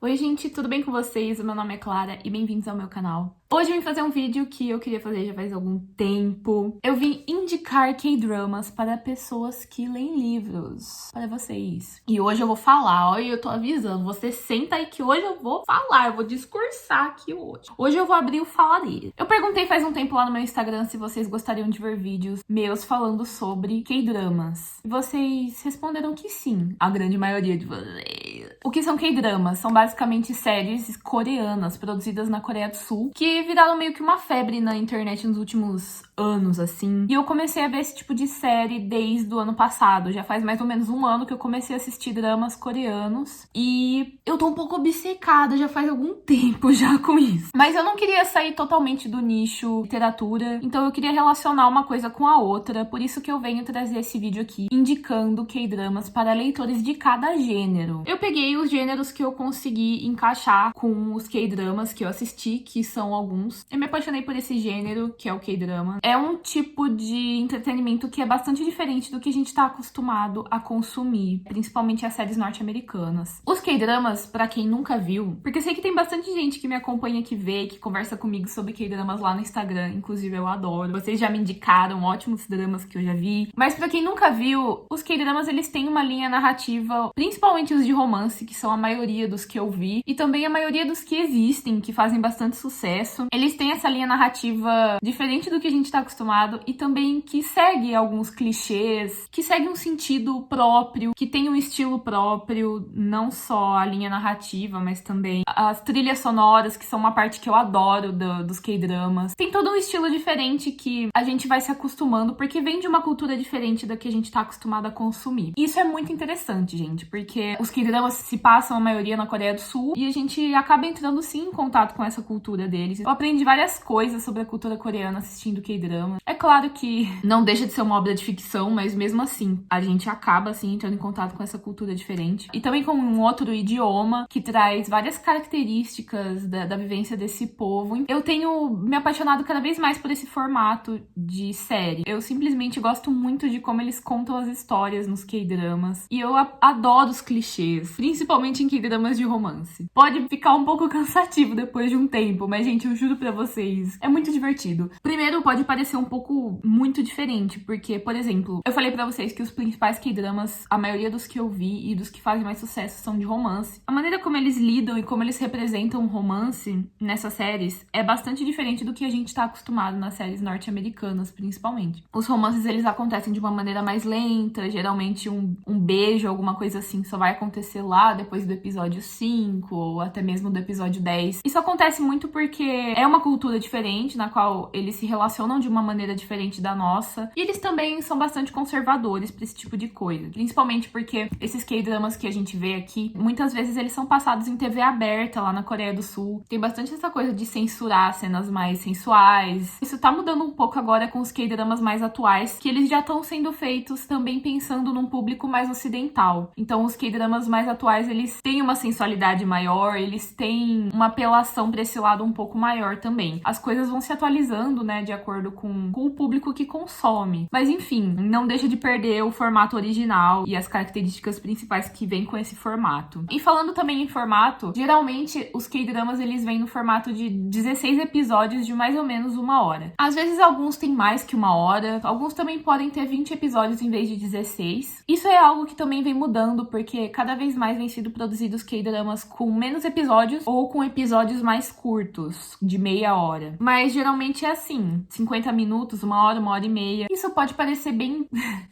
Oi gente, tudo bem com vocês? O meu nome é Clara e bem-vindos ao meu canal. Hoje eu vim fazer um vídeo que eu queria fazer já faz algum tempo. Eu vim indicar K-dramas para pessoas que leem livros, para vocês. E hoje eu vou falar, olha, eu tô avisando, você senta aí que hoje eu vou falar, eu vou discursar aqui hoje. Hoje eu vou abrir o falaria. Eu perguntei faz um tempo lá no meu Instagram se vocês gostariam de ver vídeos meus falando sobre K-dramas. E vocês responderam que sim, a grande maioria de vocês. O que são K-dramas? São basicamente séries coreanas produzidas na Coreia do Sul que viraram meio que uma febre na internet nos últimos anos, assim. E eu comecei a ver esse tipo de série desde o ano passado. Já faz mais ou menos um ano que eu comecei a assistir dramas coreanos. E eu tô um pouco obcecada, já faz algum tempo já com isso. Mas eu não queria sair totalmente do nicho literatura, então eu queria relacionar uma coisa com a outra. Por isso que eu venho trazer esse vídeo aqui, indicando K-dramas para leitores de cada gênero. Eu peguei os gêneros que eu consegui encaixar com os K-dramas que eu assisti, que são alguns. Eu me apaixonei por esse gênero, que é o K-drama. É um tipo de entretenimento que é bastante diferente do que a gente tá acostumado a consumir, principalmente as séries norte-americanas. Os K-dramas, pra quem nunca viu, porque eu sei que tem bastante gente que me acompanha, que vê, que conversa comigo sobre K-dramas lá no Instagram, inclusive eu adoro. Vocês já me indicaram ótimos dramas que eu já vi. Mas pra quem nunca viu, os K-dramas, eles têm uma linha narrativa, principalmente os de romance, que são a maioria dos que eu vi, e também a maioria dos que existem, que fazem bastante sucesso. Eles têm essa linha narrativa diferente do que a gente tá acostumado e também que segue alguns clichês, que segue um sentido próprio, que tem um estilo próprio, não só a linha narrativa, mas também as trilhas sonoras, que são uma parte que eu adoro dos K-dramas. Tem todo um estilo diferente que a gente vai se acostumando, porque vem de uma cultura diferente da que a gente tá acostumado a consumir. E isso é muito interessante, gente, porque os K-dramas se passam a maioria na Coreia do Sul e a gente acaba entrando sim em contato com essa cultura deles. Eu aprendi várias coisas sobre a cultura coreana assistindo K-drama. É claro que não deixa de ser uma obra de ficção, mas mesmo assim, a gente acaba assim entrando em contato com essa cultura diferente. E também com um outro idioma que traz várias características da vivência desse povo. Eu tenho me apaixonado cada vez mais por esse formato de série. Eu simplesmente gosto muito de como eles contam as histórias nos K-dramas. E eu adoro os clichês, principalmente em K-dramas de romance. Pode ficar um pouco cansativo depois de um tempo, mas gente, eu juro pra vocês, é muito divertido. Primeiro, pode parecer um pouco muito diferente, porque, por exemplo, eu falei pra vocês que os principais K-dramas, a maioria dos que eu vi e dos que fazem mais sucesso são de romance. A maneira como eles lidam e como eles representam o romance nessas séries é bastante diferente do que a gente tá acostumado nas séries norte-americanas, principalmente. Os romances, eles acontecem de uma maneira mais lenta, geralmente um beijo, alguma coisa assim, só vai acontecer lá depois do episódio 5, ou até mesmo do episódio 10. Isso acontece muito porque é uma cultura diferente, na qual eles se relacionam de uma maneira diferente da nossa, e eles também são bastante conservadores pra esse tipo de coisa, principalmente porque esses K-dramas que a gente vê aqui, muitas vezes eles são passados em TV aberta lá na Coreia do Sul. Tem bastante essa coisa de censurar cenas mais sensuais. Isso tá mudando um pouco agora com os K-dramas mais atuais, que eles já estão sendo feitos também pensando num público mais ocidental. Então os K-dramas mais atuais, eles têm uma sensualidade maior, eles têm uma apelação pra esse lado um pouco maior também. As coisas vão se atualizando, né, de acordo com o público que consome. Mas enfim, não deixa de perder o formato original e as características principais que vem com esse formato. E falando também em formato, geralmente os K-dramas, eles vêm no formato de 16 episódios de mais ou menos 1 hora. Às vezes alguns têm mais que 1 hora, alguns também podem ter 20 episódios em vez de 16. Isso é algo que também vem mudando, porque cada vez mais vem sido produzidos K-dramas com menos episódios ou com episódios mais curtos, de meia hora. Mas geralmente é assim, 50 minutos, 1 hora, 1 hora e meia. Isso pode parecer bem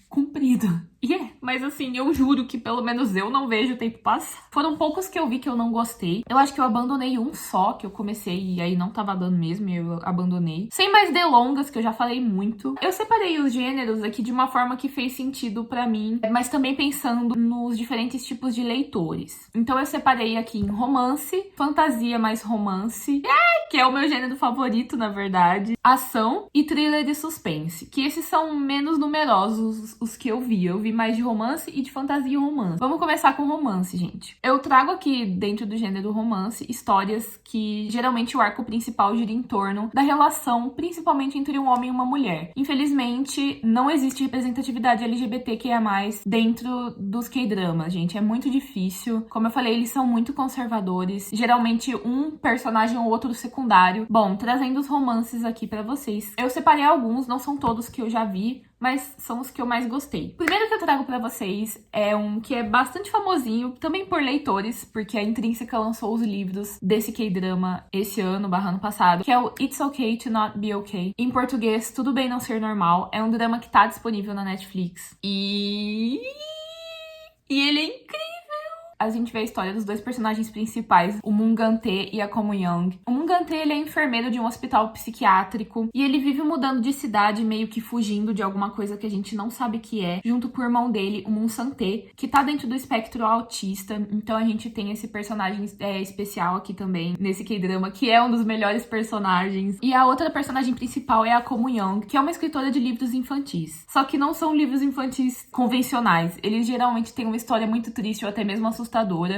comprido. Mas assim, eu juro que pelo menos eu não vejo o tempo passar. Foram poucos que eu vi que eu não gostei. Eu acho que eu abandonei um só, que eu comecei e aí não tava dando mesmo, e eu abandonei. Sem mais delongas, que eu já falei muito. Eu separei os gêneros aqui de uma forma que fez sentido pra mim, mas também pensando nos diferentes tipos de leitores. Então eu separei aqui em romance, fantasia mais romance, que é o meu gênero favorito, na verdade, ação e thriller de suspense, que esses são menos numerosos os que eu vi. Eu vi mais de romance e de fantasia e romance. Vamos começar com romance, gente. Eu trago aqui, dentro do gênero romance, histórias que geralmente o arco principal gira em torno da relação, principalmente entre um homem e uma mulher. Infelizmente, não existe representatividade LGBTQIA+, dentro dos K-dramas, gente. É muito difícil. Como eu falei, eles são muito conservadores. Geralmente, um personagem ou outro secundário. Bom, trazendo os romances aqui pra vocês. Eu separei alguns, não são todos que eu já vi, mas são os que eu mais gostei. O primeiro que eu trago pra vocês é um que é bastante famosinho, também por leitores, porque a Intrínseca lançou os livros desse K-drama esse ano, ano passado, que é o It's Okay to Not Be Okay. Em português, Tudo Bem Não Ser Normal. É um drama que tá disponível na Netflix. E ele é incrível! A gente vê a história dos dois personagens principais, o Moon Gante e a Komu Young. O Moon Gante, ele é enfermeiro de um hospital psiquiátrico e ele vive mudando de cidade, meio que fugindo de alguma coisa que a gente não sabe que é, junto com o irmão dele, o Moon Sante, que tá dentro do espectro autista. Então a gente tem esse personagem especial aqui também, nesse K-drama, que é um dos melhores personagens. E a outra personagem principal é a Komu Young, que é uma escritora de livros infantis. Só que não são livros infantis convencionais. Eles geralmente têm uma história muito triste ou até mesmo assustadora.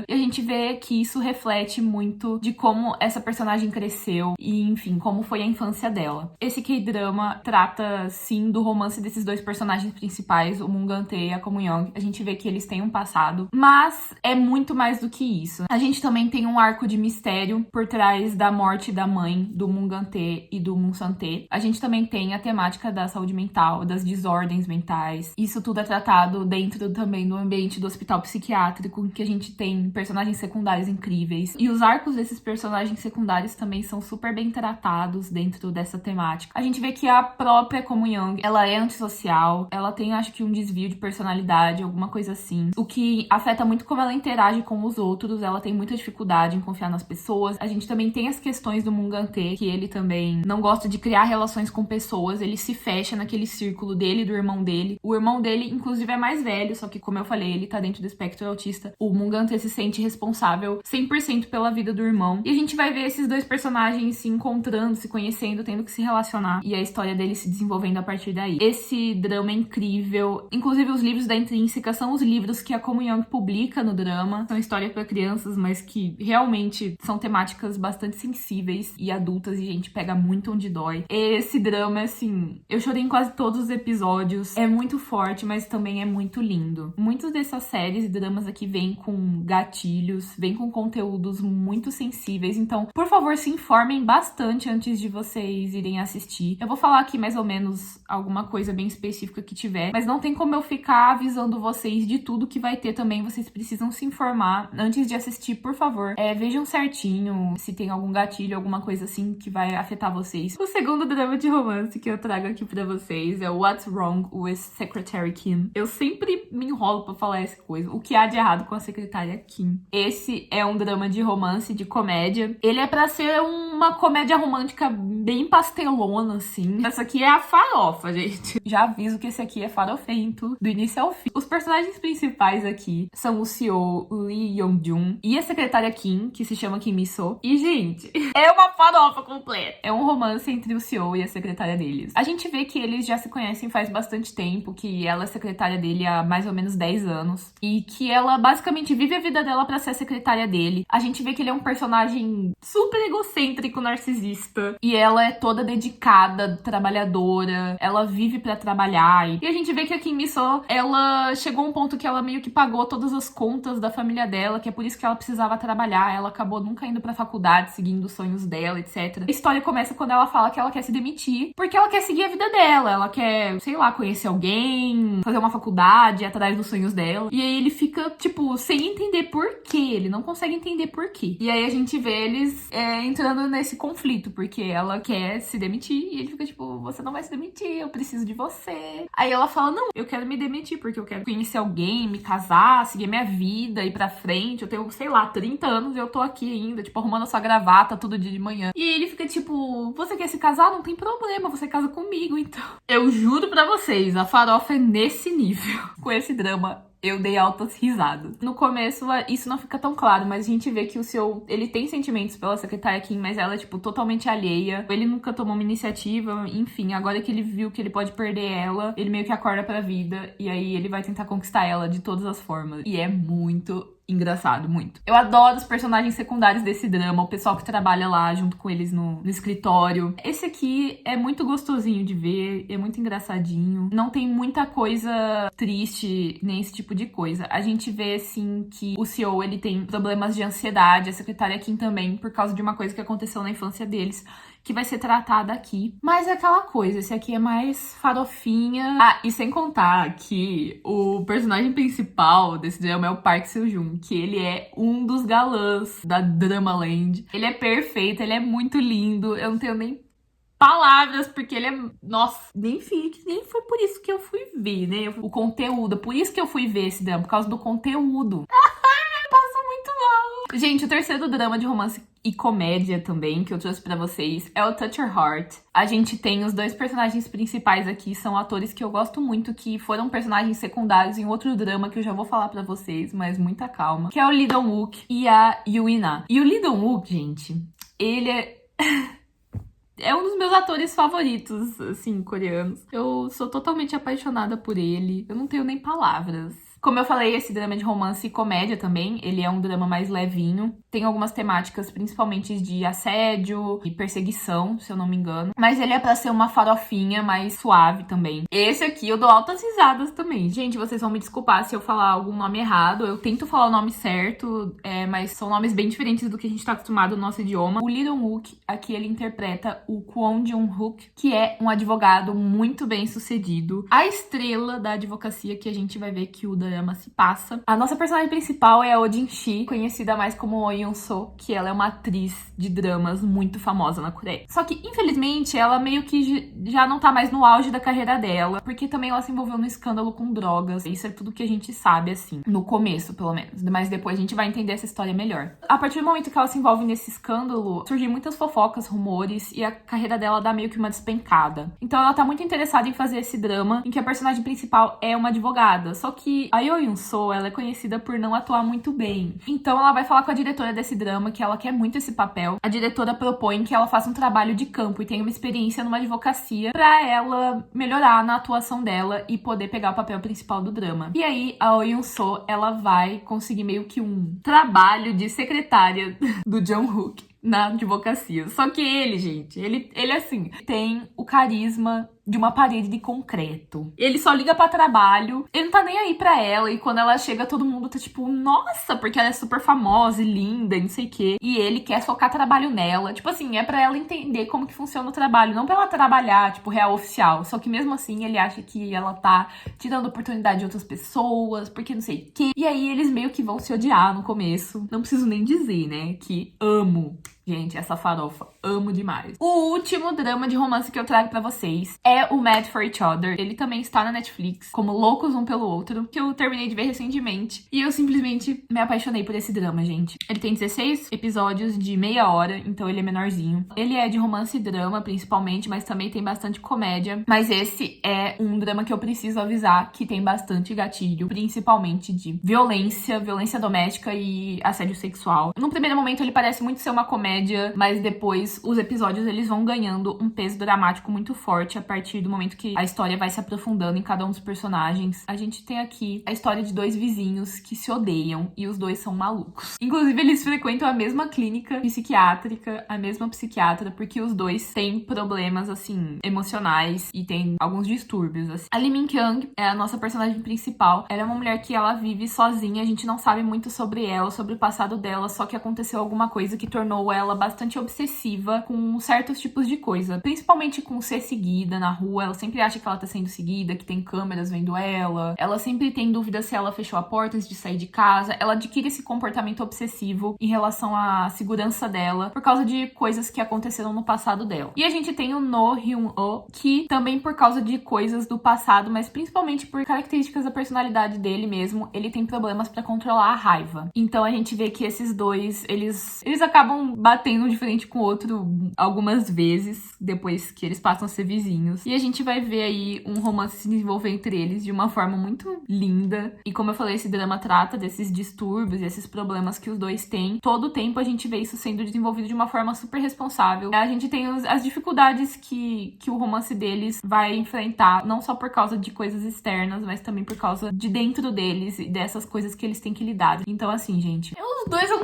E a gente vê que isso reflete muito de como essa personagem cresceu e, enfim, como foi a infância dela. Esse K-drama trata, sim, do romance desses dois personagens principais, o Moon Gante e a Komu Young. A gente vê que eles têm um passado, mas é muito mais do que isso. A gente também tem um arco de mistério por trás da morte da mãe do Moon Gante e do Moon Sante. A gente também tem a temática da saúde mental, das desordens mentais. Isso tudo é tratado dentro também do ambiente do hospital psiquiátrico, que a gente tem personagens secundários incríveis. E os arcos desses personagens secundários também são super bem tratados dentro dessa temática. A gente vê que a própria Komu Young, ela é antissocial, ela tem, acho que, um desvio de personalidade, alguma coisa assim. O que afeta muito como ela interage com os outros, ela tem muita dificuldade em confiar nas pessoas. A gente também tem as questões do Moon Gante, que ele também não gosta de criar relações com pessoas, ele se fecha naquele círculo dele e do irmão dele. O irmão dele, inclusive, é mais velho, só que, como eu falei, ele tá dentro do espectro autista. O Moon Gante se sente responsável 100% pela vida do irmão. E a gente vai ver esses dois personagens se encontrando, se conhecendo, tendo que se relacionar. E a história deles se desenvolvendo a partir daí. Esse drama é incrível. Inclusive, os livros da Intrínseca são os livros que a Komu Young publica no drama. São histórias para crianças, mas que realmente são temáticas bastante sensíveis e adultas. E, gente, pega muito onde dói. Esse drama, assim, eu chorei em quase todos os episódios. É muito forte, mas também é muito lindo. Muitas dessas séries e dramas aqui vêm com gatilhos, vem com conteúdos muito sensíveis, então, por favor, se informem bastante antes de vocês irem assistir. Eu vou falar aqui mais ou menos alguma coisa bem específica que tiver, mas não tem como eu ficar avisando vocês de tudo que vai ter também, vocês precisam se informar antes de assistir, por favor. Vejam certinho se tem algum gatilho, alguma coisa assim que vai afetar vocês. O segundo drama de romance que eu trago aqui pra vocês é o What's Wrong with Secretary Kim. Eu sempre me enrolo pra falar essa coisa. O que há de errado com a secretária Kim. Esse é um drama de romance, de comédia. Ele é pra ser uma comédia romântica bem pastelona, assim. Essa aqui é a farofa, gente. Já aviso que esse aqui é farofento, do início ao fim. Os personagens principais aqui são o CEO Lee Yong-jun e a secretária Kim, que se chama Kim Mi-so. E, gente, é uma farofa completa. É um romance entre o CEO e a secretária deles. A gente vê que eles já se conhecem faz bastante tempo, que ela é secretária dele há mais ou menos 10 anos. E que ela basicamente vive a vida dela pra ser a secretária dele. A gente vê que ele é um personagem super egocêntrico, narcisista. E ela é toda dedicada, trabalhadora. Ela vive pra trabalhar. E a gente vê que a Kim Mi-so, ela chegou a um ponto que ela meio que pagou todas as contas da família dela, que é por isso que ela precisava trabalhar. Ela acabou nunca indo pra faculdade, seguindo os sonhos dela, etc. A história começa quando ela fala que ela quer se demitir, porque ela quer seguir a vida dela. Ela quer, sei lá, conhecer alguém, fazer uma faculdade, ir atrás dos sonhos dela. E aí ele fica, tipo, sem entender por quê. Ele não consegue entender por quê. E aí a gente vê eles entrando nesse conflito, porque ela quer se demitir e ele fica tipo, você não vai se demitir, eu preciso de você. Aí ela fala, não, eu quero me demitir porque eu quero conhecer alguém, me casar, seguir minha vida, ir pra frente. Eu tenho, sei lá, 30 anos e eu tô aqui ainda, tipo, arrumando a sua gravata todo dia de manhã. E ele fica tipo, você quer se casar? Não tem problema, você casa comigo, então. Eu juro pra vocês, a farofa é nesse nível. Com esse drama, Eu dei altas risadas. No começo, isso não fica tão claro, mas a gente vê que o Seo, ele tem sentimentos pela secretária Kim, mas ela é, tipo, totalmente alheia. Ele nunca tomou uma iniciativa, enfim, agora que ele viu que ele pode perder ela, ele meio que acorda pra vida, e aí ele vai tentar conquistar ela de todas as formas. E é muito engraçado, muito. Eu adoro os personagens secundários desse drama, o pessoal que trabalha lá junto com eles no escritório. Esse aqui é muito gostosinho de ver, é muito engraçadinho. Não tem muita coisa triste, nem esse tipo de coisa. A gente vê, assim, que o Seo, ele tem problemas de ansiedade, a secretária Kim também, por causa de uma coisa que aconteceu na infância deles, que vai ser tratada aqui. Mas é aquela coisa, esse aqui é mais farofinha. Ah, e sem contar que o personagem principal desse drama é o Park Seo-joon, que ele é um dos galãs da Dramaland. Ele é perfeito, ele é muito lindo, eu não tenho nem palavras, porque ele é... Nossa, nem foi por isso que eu fui ver, né? O conteúdo, por isso que eu fui ver esse drama, por causa do conteúdo. Passa muito mal. Gente, o terceiro drama de romance e comédia também, que eu trouxe pra vocês, é o Touch Your Heart. A gente tem os dois personagens principais aqui, são atores que eu gosto muito, que foram personagens secundários em outro drama que eu já vou falar pra vocês, mas muita calma, que é o Lee Dong-wook e a Yoo-in-ah. E o Lee Dong-wook, gente, ele é... é um dos meus atores favoritos, assim, coreanos. Eu sou totalmente apaixonada por ele. Eu não tenho nem palavras. Como eu falei, esse drama é de romance e comédia também. Ele é um drama mais levinho. Tem algumas temáticas, principalmente de assédio e perseguição, se eu não me engano. Mas ele é pra ser uma farofinha mais suave também. Esse aqui eu dou altas risadas também. Gente, vocês vão me desculpar se eu falar algum nome errado. Eu tento falar o nome certo, mas são nomes bem diferentes do que a gente tá acostumado no nosso idioma. O Lee Dong-wook, aqui ele interpreta o Kwon Jung-hook, que é um advogado muito bem sucedido. A estrela da advocacia que a gente vai ver que o drama se passa. A nossa personagem principal é a Oh Jin-shi, conhecida mais como Oh Yoon-soo, que ela é uma atriz de dramas muito famosa na Coreia. Só que, infelizmente, ela meio que já não tá mais no auge da carreira dela, porque também ela se envolveu no escândalo com drogas. Isso é tudo que a gente sabe, assim, no começo, pelo menos. Mas depois a gente vai entender essa história melhor. A partir do momento que ela se envolve nesse escândalo, surgem muitas fofocas, rumores, e a carreira dela dá meio que uma despencada. Então ela tá muito interessada em fazer esse drama, em que a personagem principal é uma advogada. Só que a Oh Yoon-soo, ela é conhecida por não atuar muito bem. Então ela vai falar com a diretora desse drama que ela quer muito esse papel. A diretora propõe que ela faça um trabalho de campo e tenha uma experiência numa advocacia pra ela melhorar na atuação dela e poder pegar o papel principal do drama. E aí a Oh Yoon-soo, ela vai conseguir meio que um trabalho de secretária do Jung-hook na advocacia. Só que ele, gente, ele assim, tem o carisma de uma parede de concreto. Ele só liga pra trabalho, ele não tá nem aí pra ela, e quando ela chega, todo mundo tá tipo, nossa, porque ela é super famosa e linda e não sei o quê. E ele quer focar trabalho nela. Tipo assim, é pra ela entender como que funciona o trabalho, não pra ela trabalhar, tipo, real oficial. Só que mesmo assim, ele acha que ela tá tirando oportunidade de outras pessoas, porque não sei o quê. E aí eles meio que vão se odiar no começo. Não preciso nem dizer, né, que amo. Gente, essa farofa, amo demais. O último drama de romance que eu trago pra vocês é o Mad for Each Other. Ele também está na Netflix, como Loucos Um Pelo Outro, que eu terminei de ver recentemente. E eu simplesmente me apaixonei por esse drama, gente. Ele tem 16 episódios de meia hora, então ele é menorzinho. Ele é de romance e drama, principalmente, mas também tem bastante comédia. Mas esse é um drama que eu preciso avisar que tem bastante gatilho, principalmente de violência doméstica e assédio sexual. No primeiro momento, ele parece muito ser uma comédia, mas depois os episódios eles vão ganhando um peso dramático muito forte a partir do momento que a história vai se aprofundando em cada um dos personagens. A gente tem aqui a história de dois vizinhos que se odeiam e os dois são malucos. Inclusive, eles frequentam a mesma clínica psiquiátrica, a mesma psiquiatra, porque os dois têm problemas, assim, emocionais e têm alguns distúrbios, assim. A Lee Min-kyung é a nossa personagem principal. Ela é uma mulher que ela vive sozinha, a gente não sabe muito sobre ela, sobre o passado dela, só que aconteceu alguma coisa que tornou ela bastante obsessiva com certos tipos de coisa, principalmente com ser seguida na rua. Ela sempre acha que ela tá sendo seguida, que tem câmeras vendo ela. Ela sempre tem dúvida se ela fechou a porta antes de sair de casa. Ela adquire esse comportamento obsessivo em relação à segurança dela por causa de coisas que aconteceram no passado dela. E a gente tem o No Hyun-oh, que também por causa de coisas do passado, mas principalmente por características da personalidade dele mesmo, ele tem problemas pra controlar a raiva. Então a gente vê que esses dois, eles acabam batendo um de frente com o outro algumas vezes, depois que eles passam a ser vizinhos. E a gente vai ver aí um romance se desenvolver entre eles de uma forma muito linda. E como eu falei, esse drama trata desses distúrbios e esses problemas que os dois têm. Todo o tempo a gente vê isso sendo desenvolvido de uma forma super responsável. A gente tem as dificuldades que o romance deles vai enfrentar, não só por causa de coisas externas, mas também por causa de dentro deles e dessas coisas que eles têm que lidar. Então, assim, gente, os dois são...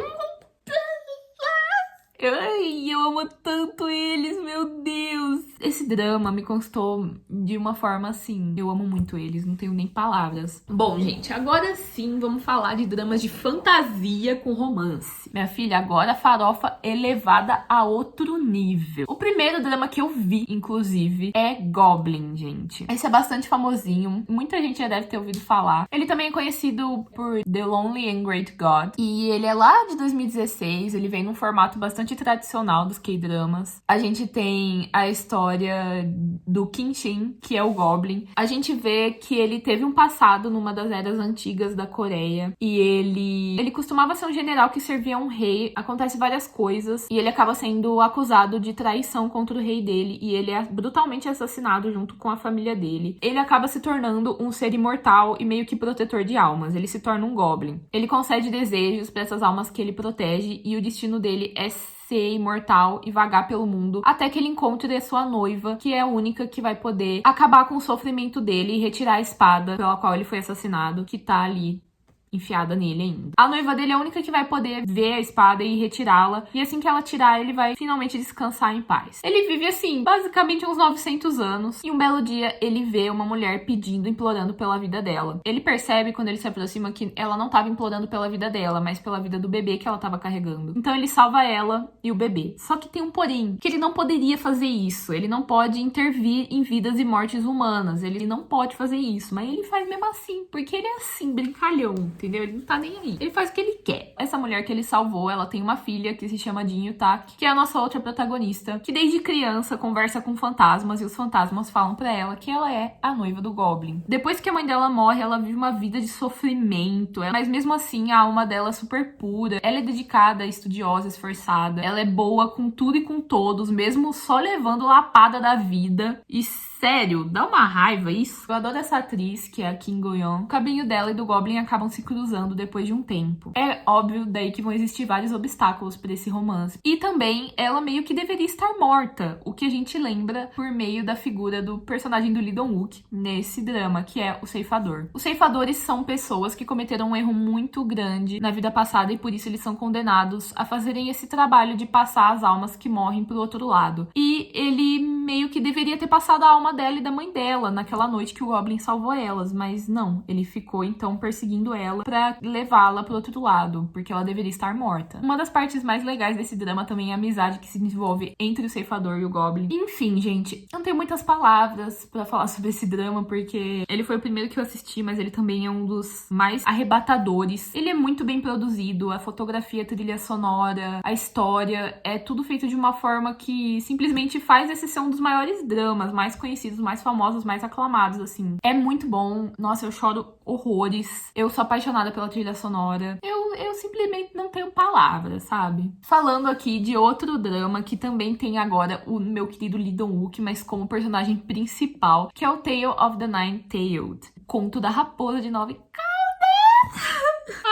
eu amo tanto eles, meu Deus. Esse drama me conquistou de uma forma assim. Eu amo muito eles, não tenho nem palavras. Bom, gente, agora sim vamos falar de dramas de fantasia com romance. Minha filha, agora a farofa elevada a outro nível. O primeiro drama que eu vi, inclusive, é Goblin, gente. Esse é bastante famosinho, muita gente já deve ter ouvido falar. Ele também é conhecido por The Lonely and Great God. E ele é lá de 2016, ele vem num formato bastante tradicional dos K-dramas. A gente tem a história do Kenshin, que é o Goblin. A gente vê que ele teve um passado numa das eras antigas da Coreia. E ele costumava ser um general que servia a um rei. Acontece várias coisas. E ele acaba sendo acusado de traição contra o rei dele. E ele é brutalmente assassinado junto com a família dele. Ele acaba se tornando um ser imortal e meio que protetor de almas. Ele se torna um Goblin. Ele concede desejos para essas almas que ele protege. E o destino dele é ser imortal e vagar pelo mundo até que ele encontre a sua noiva, que é a única que vai poder acabar com o sofrimento dele e retirar a espada pela qual ele foi assassinado, que tá ali enfiada nele ainda. A noiva dele é a única que vai poder ver a espada e retirá-la, e assim que ela tirar, ele vai finalmente descansar em paz. Ele vive assim, basicamente uns 900 anos, e um belo dia ele vê uma mulher pedindo, implorando pela vida dela. Ele percebe quando ele se aproxima que ela não estava implorando pela vida dela, mas pela vida do bebê que ela estava carregando. Então ele salva ela e o bebê. Só que tem um porém, que ele não poderia fazer isso, ele não pode intervir em vidas e mortes humanas, ele não pode fazer isso, mas ele faz mesmo assim, porque ele é assim, brincalhão, entendeu? Ele não tá nem aí. Ele faz o que ele quer. Essa mulher que ele salvou, ela tem uma filha que se chama Jinyu Tak, que é a nossa outra protagonista, que desde criança conversa com fantasmas e os fantasmas falam pra ela que ela é a noiva do Goblin. Depois que a mãe dela morre, ela vive uma vida de sofrimento, mas mesmo assim a alma dela é super pura. Ela é dedicada, estudiosa, esforçada. Ela é boa com tudo e com todos, mesmo só levando lapada da vida. E sério, dá uma raiva isso. Eu adoro essa atriz, que é a Kim Go-yeon. O caminho dela e do Goblin acabam se cruzando depois de um tempo. É óbvio daí que vão existir vários obstáculos para esse romance. E também ela meio que deveria estar morta, o que a gente lembra por meio da figura do personagem do Lee Dong-wook nesse drama, que é o ceifador. Os ceifadores são pessoas que cometeram um erro muito grande na vida passada e por isso eles são condenados a fazerem esse trabalho de passar as almas que morrem pro outro lado. E ele meio que deveria ter passado a alma dela e da mãe dela naquela noite que o Goblin salvou elas, mas não, ele ficou então perseguindo ela pra levá-la pro outro lado, porque ela deveria estar morta. Uma das partes mais legais desse drama também é a amizade que se desenvolve entre o ceifador e o Goblin. Enfim, gente, eu não tenho muitas palavras pra falar sobre esse drama, porque ele foi o primeiro que eu assisti, mas ele também é um dos mais arrebatadores. Ele é muito bem produzido, a fotografia, a trilha sonora, a história, é tudo feito de uma forma que simplesmente faz esse ser um dos maiores dramas, mais conhecidos, mais famosos, mais aclamados, assim. É muito bom. Nossa, eu choro horrores. Eu sou apaixonada pela trilha sonora. Eu simplesmente não tenho palavras, sabe? Falando aqui de outro drama que também tem agora o meu querido Lee Dong-wook, mas como personagem principal, que é o Tale of the Nine-Tailed, Conto da Raposa de Nove Caudas.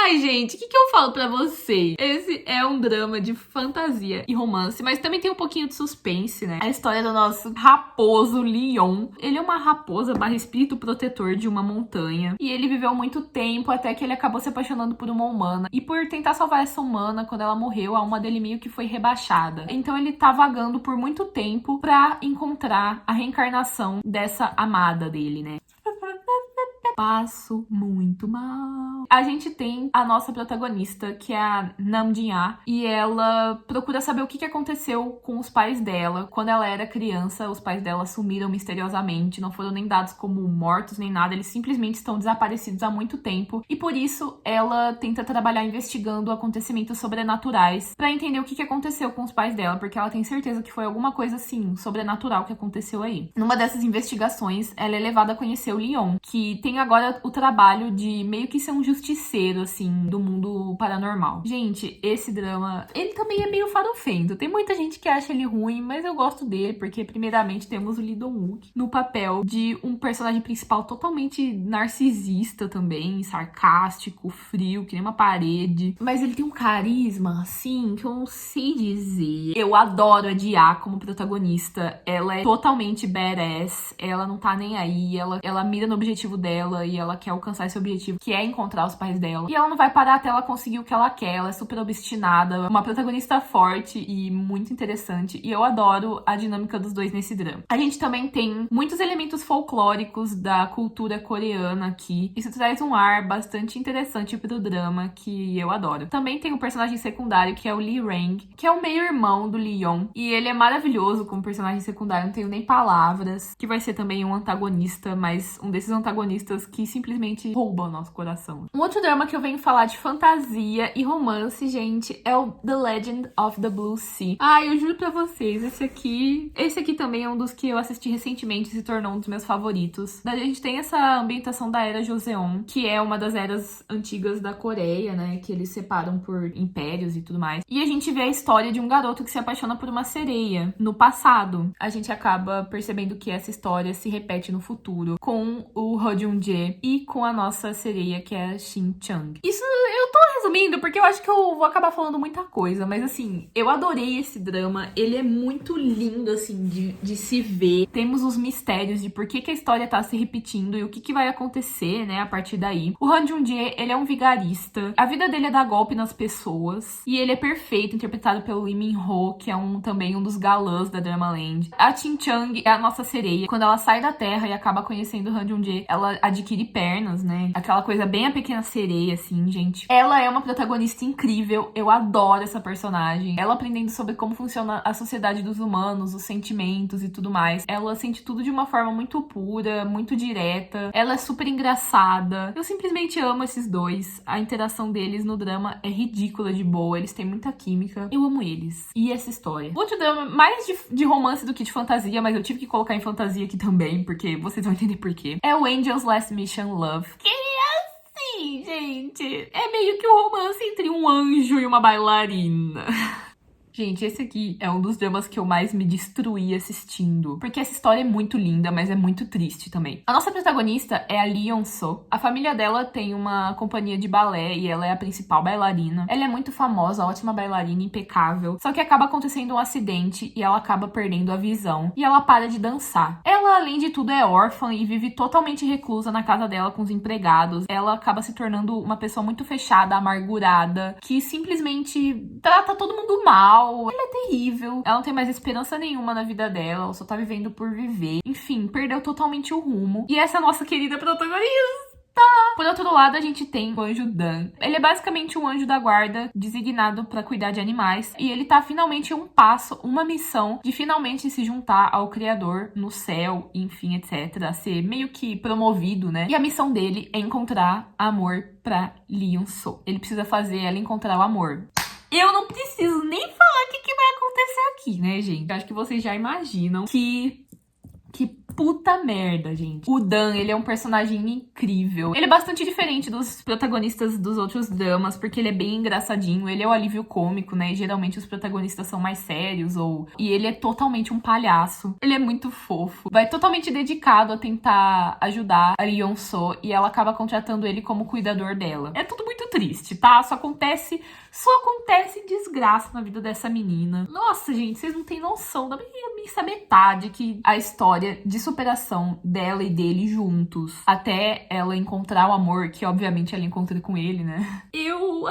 Ai, gente, o que eu falo pra vocês? Esse é um drama de fantasia e romance, mas também tem um pouquinho de suspense, né? A história do nosso raposo Leon. Ele é uma raposa barra espírito protetor de uma montanha. E ele viveu muito tempo até que ele acabou se apaixonando por uma humana. E por tentar salvar essa humana, quando ela morreu, a alma dele meio que foi rebaixada. Então ele tá vagando por muito tempo pra encontrar a reencarnação dessa amada dele, né? Passo muito mal. A gente tem a nossa protagonista, que é a Nam Jin-ah, e ela procura saber o que aconteceu com os pais dela. Quando ela era criança, os pais dela sumiram misteriosamente, não foram nem dados como mortos nem nada, eles simplesmente estão desaparecidos há muito tempo, e por isso ela tenta trabalhar investigando acontecimentos sobrenaturais pra entender o que aconteceu com os pais dela, porque ela tem certeza que foi alguma coisa assim, sobrenatural que aconteceu aí. Numa dessas investigações, ela é levada a conhecer o Leon, que tem agora o trabalho de meio que ser um justiceiro, assim, do mundo paranormal. Gente, esse drama, ele também é meio farofento. Tem muita gente que acha ele ruim, mas eu gosto dele, porque primeiramente temos o Lee Dong-wook no papel de um personagem principal totalmente narcisista também, sarcástico, frio, que nem uma parede. Mas ele tem um carisma, assim, que eu não sei dizer. Eu adoro a Dia como protagonista. Ela é totalmente badass, ela não tá nem aí, ela mira no objetivo dela e ela quer alcançar esse objetivo, que é encontrar os pais dela. E ela não vai parar até ela conseguir o que ela quer, ela é super obstinada, uma protagonista forte e muito interessante. E eu adoro a dinâmica dos dois nesse drama. A gente também tem muitos elementos folclóricos da cultura coreana aqui. Isso traz um ar bastante interessante pro drama, que eu adoro. Também tem um personagem secundário, que é o Lee Rang, que é o meio-irmão do Lee Young. E ele é maravilhoso como personagem secundário, não tenho nem palavras. Que vai ser também um antagonista, mas um desses antagonistas que simplesmente rouba o nosso coração. Um outro drama que eu venho falar de fantasia e romance, gente, é o The Legend of the Blue Sea. Eu juro pra vocês, esse aqui também é um dos que eu assisti recentemente e se tornou um dos meus favoritos. A gente tem essa ambientação da era Joseon, que é uma das eras antigas da Coreia, né, que eles separam por impérios e tudo mais. E a gente vê a história de um garoto que se apaixona por uma sereia no passado. A gente acaba percebendo que essa história se repete no futuro com o Ho Jung-jae e com a nossa sereia, que é a Shin Chang. Isso eu tô resumindo porque eu acho que eu vou acabar falando muita coisa, mas assim, eu adorei esse drama. Ele é muito lindo, assim, de se ver. Temos os mistérios de por que a história tá se repetindo e o que vai acontecer, né, a partir daí. O Han Jung-jae, ele é um vigarista. A vida dele é dar golpe nas pessoas. E ele é perfeito, interpretado pelo Lee Min-ho, que é também um dos galãs da Dramaland. A Shin Chang é a nossa sereia. Quando ela sai da terra e acaba conhecendo o Han Jung-jae, ela adquire pernas, né? Aquela coisa bem a pequena sereia, assim, gente. Ela é uma protagonista incrível. Eu adoro essa personagem. Ela aprendendo sobre como funciona a sociedade dos humanos, os sentimentos e tudo mais. Ela sente tudo de uma forma muito pura, muito direta. Ela é super engraçada. Eu simplesmente amo esses dois. A interação deles no drama é ridícula de boa. Eles têm muita química. Eu amo eles. E essa história. Outro drama mais de romance do que de fantasia, mas eu tive que colocar em fantasia aqui também, porque vocês vão entender por quê. É o Angel's Last Mission Love. Que é assim, gente. É meio que um romance entre um anjo e uma bailarina. Gente, esse aqui é um dos dramas que eu mais me destruí assistindo. Porque essa história é muito linda, mas é muito triste também. A nossa protagonista é a Lee Yeon-so. A família dela tem uma companhia de balé e ela é a principal bailarina. Ela é muito famosa, ótima bailarina, impecável. Só que acaba acontecendo um acidente e ela acaba perdendo a visão. E ela para de dançar. Ela, além de tudo, é órfã e vive totalmente reclusa na casa dela com os empregados. Ela acaba se tornando uma pessoa muito fechada, amargurada, que simplesmente trata todo mundo mal. Ela é terrível, ela não tem mais esperança nenhuma na vida dela, ela só tá vivendo por viver. Enfim, perdeu totalmente o rumo. E essa é a nossa querida protagonista. Por outro lado, a gente tem o anjo Dan. Ele é basicamente um anjo da guarda designado pra cuidar de animais. E ele tá finalmente uma missão de finalmente se juntar ao Criador no céu, enfim, etc. A ser meio que promovido, né? E a missão dele é encontrar amor pra Lee Yeon-so. Ele precisa fazer ela encontrar o amor. Eu não preciso nem falar o que vai acontecer aqui, né, gente? Eu acho que vocês já imaginam que puta merda, gente. O Dan, ele é um personagem incrível. Ele é bastante diferente dos protagonistas dos outros dramas, porque ele é bem engraçadinho. Ele é o alívio cômico, né? E geralmente os protagonistas são mais sérios, E ele é totalmente um palhaço. Ele é muito fofo. Vai totalmente dedicado a tentar ajudar a Lee Yeon-so e ela acaba contratando ele como cuidador dela. É tudo muito triste, tá? Só acontece desgraça na vida dessa menina. Nossa, gente, vocês não têm noção da minha metade que a história de superação dela e dele juntos, até ela encontrar o amor, que obviamente ela encontra com ele, né? Eu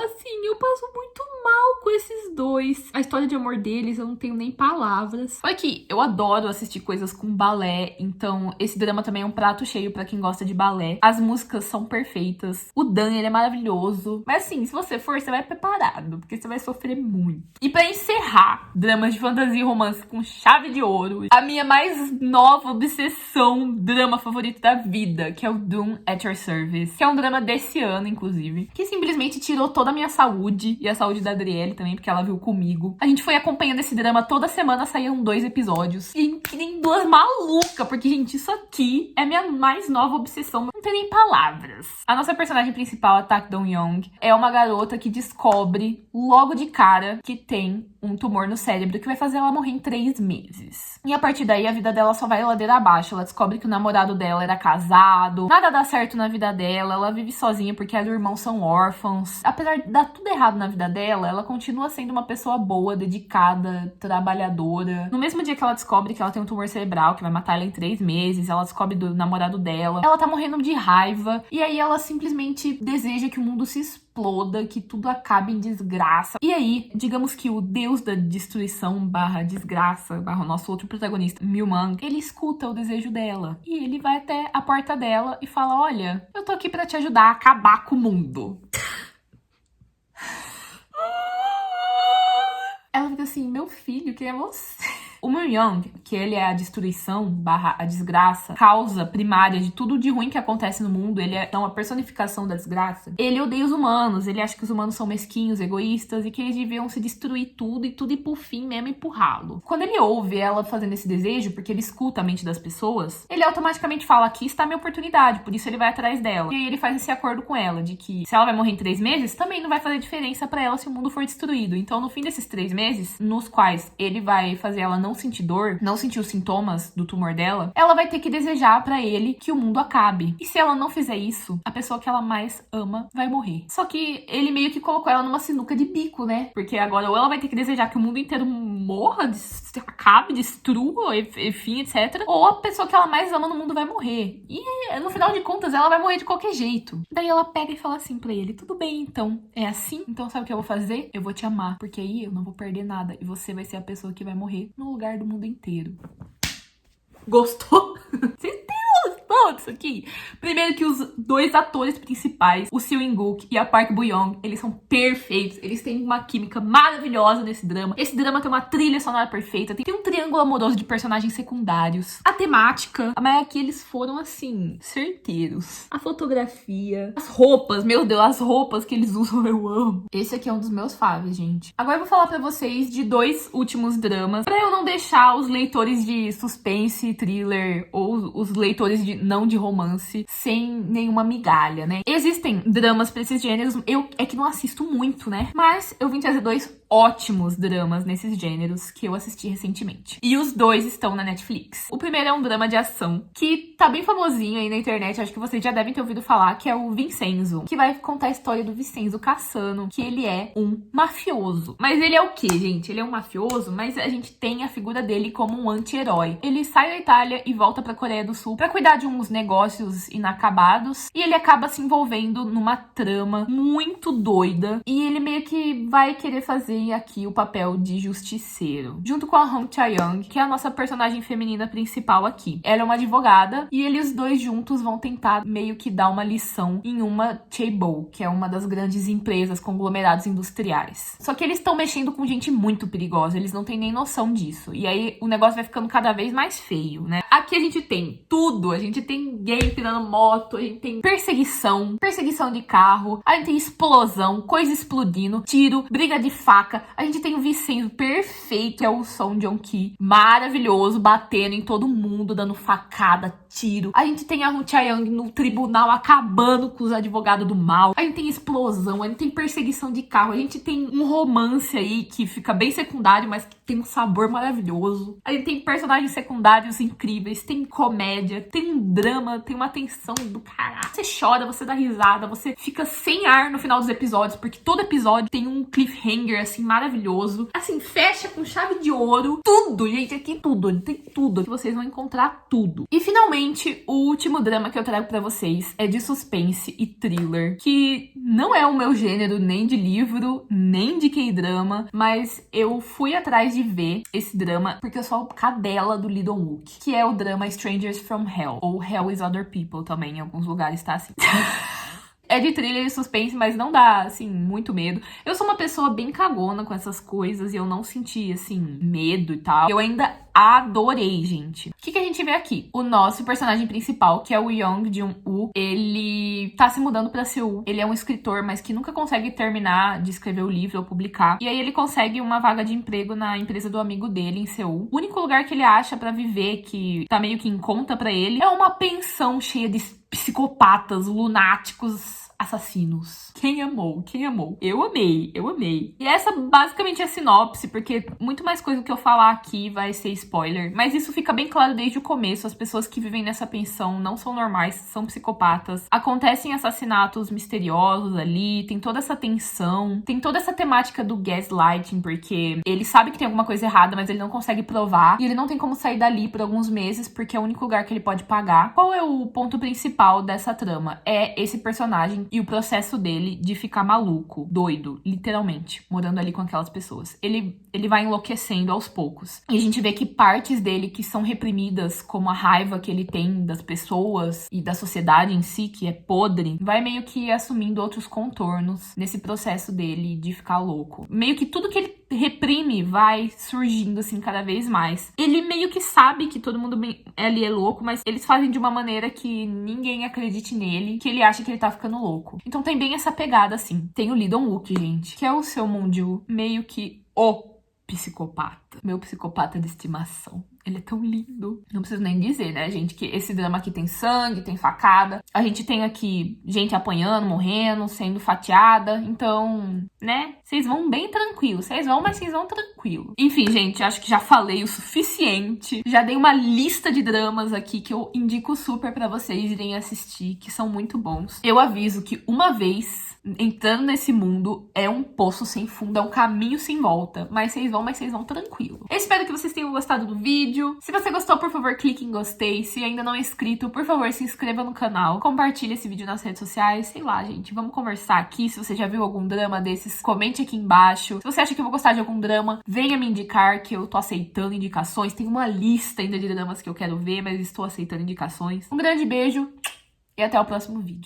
passo muito mal com esses dois. A história de amor deles, eu não tenho nem palavras. Olha aqui, eu adoro assistir coisas com balé, então esse drama também é um prato cheio pra quem gosta de balé. As músicas são perfeitas. O Dan, ele é maravilhoso. Mas assim, se você for, você vai preparado, porque você vai sofrer muito. E pra encerrar, dramas de fantasia e romance com chave de ouro, a minha mais nova obsessão, drama favorito da vida, que é o Doom at Your Service, que é um drama desse ano, inclusive, que simplesmente tirou toda a minha saúde, e a saúde da Adriele também, porque ela viu comigo. A gente foi acompanhando esse drama, toda semana saíam 2 episódios, e que nem duas malucas, porque, gente, isso aqui é minha mais nova obsessão. Não tem nem palavras. A nossa personagem principal, a Tak Dong-young, é uma garota que descobre logo de cara que tem um tumor no cérebro que vai fazer ela morrer em 3 meses. E a partir daí, a vida dela só vai ladeira abaixo. Ela descobre que o namorado dela era casado, nada dá certo na vida dela, ela vive sozinha porque ela e o irmão são órfãos. Apesar de dar tudo errado na vida dela, ela continua sendo uma pessoa boa, dedicada, trabalhadora. No mesmo dia que ela descobre que ela tem um tumor cerebral que vai matar ela em 3 meses, ela descobre do namorado dela, ela tá morrendo de raiva, e aí ela simplesmente deseja que o mundo se exploda, que tudo acabe em desgraça. E aí, digamos que o deus da destruição barra desgraça, barra o nosso outro protagonista, Myung, ele escuta o desejo dela. E ele vai até a porta dela e fala, olha, eu tô aqui pra te ajudar a acabar com o mundo. Ela fica assim, meu filho, quem é você? O Myung, que ele é a destruição barra a desgraça, causa primária de tudo de ruim que acontece no mundo, ele é uma personificação da desgraça. Ele odeia os humanos, ele acha que os humanos são mesquinhos, egoístas e que eles deviam se destruir tudo e tudo ir pro fim mesmo empurrá-lo. Quando ele ouve ela fazendo esse desejo, porque ele escuta a mente das pessoas, ele automaticamente fala, aqui está a minha oportunidade, por isso ele vai atrás dela. E aí ele faz esse acordo com ela, de que se ela vai morrer em 3 meses, também não vai fazer diferença pra ela se o mundo for destruído. Então no fim desses 3 meses, nos quais ele vai fazer ela não sentir dor, não sentir os sintomas do tumor dela, ela vai ter que desejar pra ele que o mundo acabe. E se ela não fizer isso, a pessoa que ela mais ama vai morrer. Só que ele meio que colocou ela numa sinuca de bico, né? Porque agora ou ela vai ter que desejar que o mundo inteiro morra, acabe, destrua, enfim, etc. Ou a pessoa que ela mais ama no mundo vai morrer. E no final de contas, ela vai morrer de qualquer jeito. Daí ela pega e fala assim pra ele, tudo bem, então, é assim? Então sabe o que eu vou fazer? Eu vou te amar, porque aí eu não vou perder nada. E você vai ser a pessoa que vai morrer no lugar do mundo inteiro. Gostou? Vocês têm noção disso aqui? Primeiro que os 2 atores principais, o Seo In-guk e a Park Bo-young, eles são perfeitos. Eles têm uma química maravilhosa nesse drama. Esse drama tem uma trilha sonora perfeita. Tem um triângulo amoroso de personagens secundários. A temática, mas aqui eles foram, assim, certeiros. A fotografia, as roupas, meu Deus, as roupas que eles usam, eu amo. Esse aqui é um dos meus faves, gente. Agora eu vou falar pra vocês de 2 últimos dramas, pra eu não deixar os leitores de suspense, thriller ou os leitores não de romance sem nenhuma migalha, né? Existem dramas pra esses gêneros, eu é que não assisto muito, né? Mas eu vim trazer 2 ótimos dramas nesses gêneros que eu assisti recentemente. E os 2 estão na Netflix. O primeiro é um drama de ação que tá bem famosinho aí na internet, acho que vocês já devem ter ouvido falar, que é o Vincenzo, que vai contar a história do Vincenzo Cassano, que ele é um mafioso. Mas ele é o quê, gente? Ele é um mafioso, mas a gente tem a figura dele como um anti-herói. Ele sai da Itália e volta pra Coreia do Sul pra cuidar de uns negócios inacabados, e ele acaba se envolvendo numa trama muito doida, e ele meio que vai querer fazer aqui o papel de justiceiro, junto com a Hong Chae-young, que é a nossa personagem feminina principal aqui. Ela é uma advogada, e eles 2 juntos vão tentar meio que dar uma lição em uma chaebol, que é uma das grandes empresas, conglomerados industriais. Só que eles estão mexendo com gente muito perigosa, eles não têm nem noção disso, e aí o negócio vai ficando cada vez mais feio, né? Aqui a gente tem tudo, a gente tem gay pirando moto, a gente tem perseguição de carro, a gente tem explosão, coisa explodindo, tiro, briga de faca, a gente tem o Vincenzo perfeito, que é o Song Joong-ki, maravilhoso, batendo em todo mundo, dando facada, tiro. A gente tem a Hong Chae-young no tribunal acabando com os advogados do mal. A gente tem explosão, a gente tem perseguição de carro, a gente tem um romance aí que fica bem secundário, mas que tem um sabor maravilhoso. A gente tem personagens secundários incríveis, tem comédia, tem um drama, tem uma tensão do caralho. Você chora, você dá risada, você fica sem ar no final dos episódios, porque todo episódio tem um cliffhanger, assim, maravilhoso. Assim, fecha com chave de ouro. Tudo, gente, aqui tudo. Tem tudo. Aqui vocês vão encontrar tudo. E, finalmente, o último drama que eu trago pra vocês é de suspense e thriller, que não é o meu gênero nem de livro, nem de K-drama, mas eu fui atrás de ver esse drama porque eu sou cadela do Lee Dong-wook, que é o drama Strangers from Hell, ou Hell is Other People também, em alguns lugares tá assim. É de thriller e suspense, mas não dá, assim, muito medo. Eu sou uma pessoa bem cagona com essas coisas e eu não senti, assim, medo e tal. Eu ainda adorei, gente. O que a gente vê aqui? O nosso personagem principal, que é o Young Jun-woo, ele tá se mudando pra Seul. Ele é um escritor, mas que nunca consegue terminar de escrever o livro ou publicar. E aí ele consegue uma vaga de emprego na empresa do amigo dele em Seul. O único lugar que ele acha pra viver, que tá meio que em conta pra ele, é uma pensão cheia de psicopatas, lunáticos, assassinos. Quem amou? Quem amou? Eu amei, eu amei. E essa basicamente é a sinopse, porque muito mais coisa que eu falar aqui vai ser spoiler. Mas isso fica bem claro desde o começo. As pessoas que vivem nessa pensão não são normais, são psicopatas. Acontecem assassinatos misteriosos ali, tem toda essa tensão, tem toda essa temática do gaslighting, porque ele sabe que tem alguma coisa errada, mas ele não consegue provar. E ele não tem como sair dali por alguns meses, porque é o único lugar que ele pode pagar. Qual é o ponto principal dessa trama? É esse personagem e o processo dele de ficar maluco, doido, literalmente, morando ali com aquelas pessoas. Ele vai enlouquecendo aos poucos. E a gente vê que partes dele que são reprimidas, como a raiva que ele tem das pessoas e da sociedade em si, que é podre, vai meio que assumindo outros contornos nesse processo dele de ficar louco. Meio que tudo que ele reprime vai surgindo assim cada vez mais. Ele meio que sabe que todo mundo ali é louco, mas eles fazem de uma maneira que ninguém acredite nele, que ele acha que ele tá ficando louco. Então tem bem essa pegada assim. Tem o Lee Dong-wook, gente, que é o Seo Moon-ju, meio que o psicopata. Meu psicopata de estimação. Ele é tão lindo. Não preciso nem dizer, né, gente, que esse drama aqui tem sangue, tem facada. A gente tem aqui gente apanhando, morrendo, sendo fatiada. Então, né, vocês vão bem tranquilo. Vocês vão, mas vocês vão tranquilo. Enfim, gente, acho que já falei o suficiente. Já dei uma lista de dramas aqui que eu indico super pra vocês irem assistir, que são muito bons. Eu aviso que uma vez entrando nesse mundo é um poço sem fundo, é um caminho sem volta. Mas vocês vão tranquilo. Eu espero que vocês tenham gostado do vídeo. Se você gostou, por favor, clique em gostei. Se ainda não é inscrito, por favor, se inscreva no canal. Compartilhe esse vídeo nas redes sociais. Sei lá, gente, vamos conversar aqui. Se você já viu algum drama desses, comente aqui embaixo. Se você acha que eu vou gostar de algum drama, venha me indicar, que eu tô aceitando indicações. Tem uma lista ainda de dramas que eu quero ver, mas estou aceitando indicações. Um grande beijo e até o próximo vídeo.